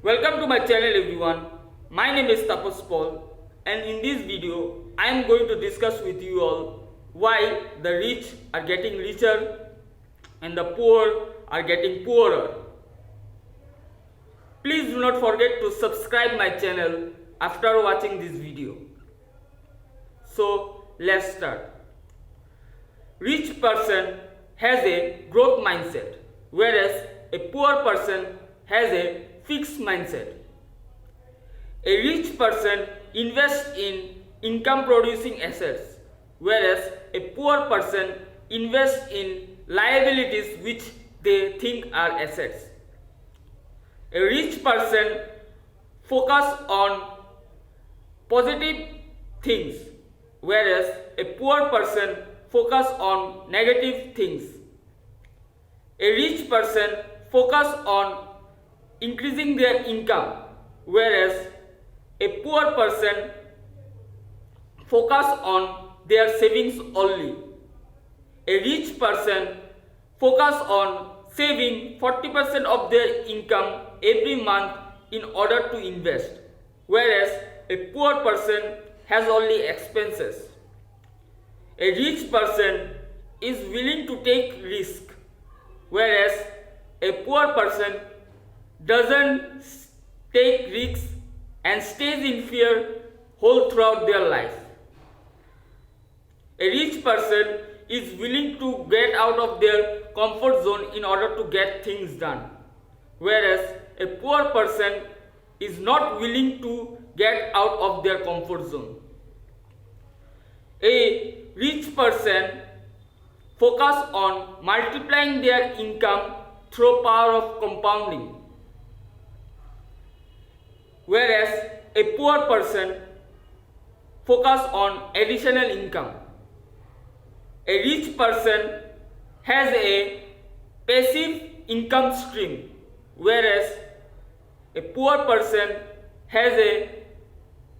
Welcome to my channel everyone. My name is Tapas Paul and in this video I am going to discuss with you all why the rich are getting richer and the poor are getting poorer. Please do not forget to subscribe my channel after watching this video. So let's start. Rich person has a growth mindset, whereas a poor person has a fixed mindset. A rich person invests in income producing assets, whereas a poor person invests in liabilities which they think are assets. A rich person focuses on positive things, whereas a poor person focuses on negative things. A rich person focuses on increasing their income, whereas a poor person focuses on their savings only. A rich person focuses on saving 40% of their income every month in order to invest, whereas a poor person has only expenses. A rich person is willing to take risk, whereas a poor person doesn't take risks and stays in fear whole throughout their life. A rich person is willing to get out of their comfort zone in order to get things done, whereas a poor person is not willing to get out of their comfort zone. A rich person focuses on multiplying their income through power of compounding, whereas a poor person focuses on additional income. A rich person has a passive income stream, whereas a poor person has a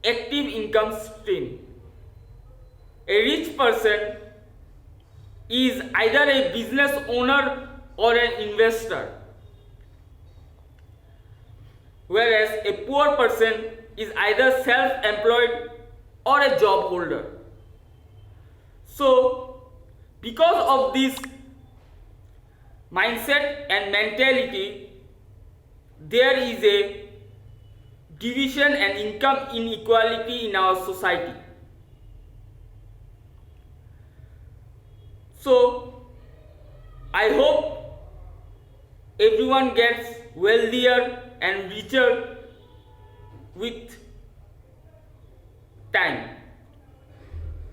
active income stream. A rich person is either a business owner or an investor, whereas a poor person is either self-employed or a job holder. So, because of this mindset and mentality, there is a division and income inequality in our society. So, I hope everyone gets wealthier and richer with time,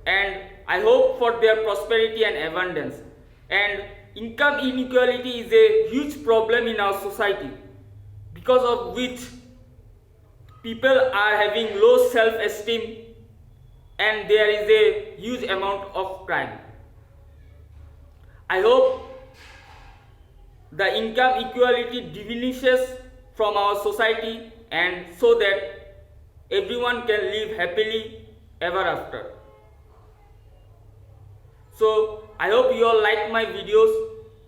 and I hope for their prosperity and abundance. And income inequality is a huge problem in our society, because of which people are having low self-esteem and there is a huge amount of crime. I hope the income equality diminishes from our society, and so that everyone can live happily ever after. So I hope you all like my videos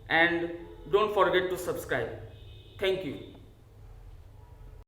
and don't forget to subscribe. Thank you.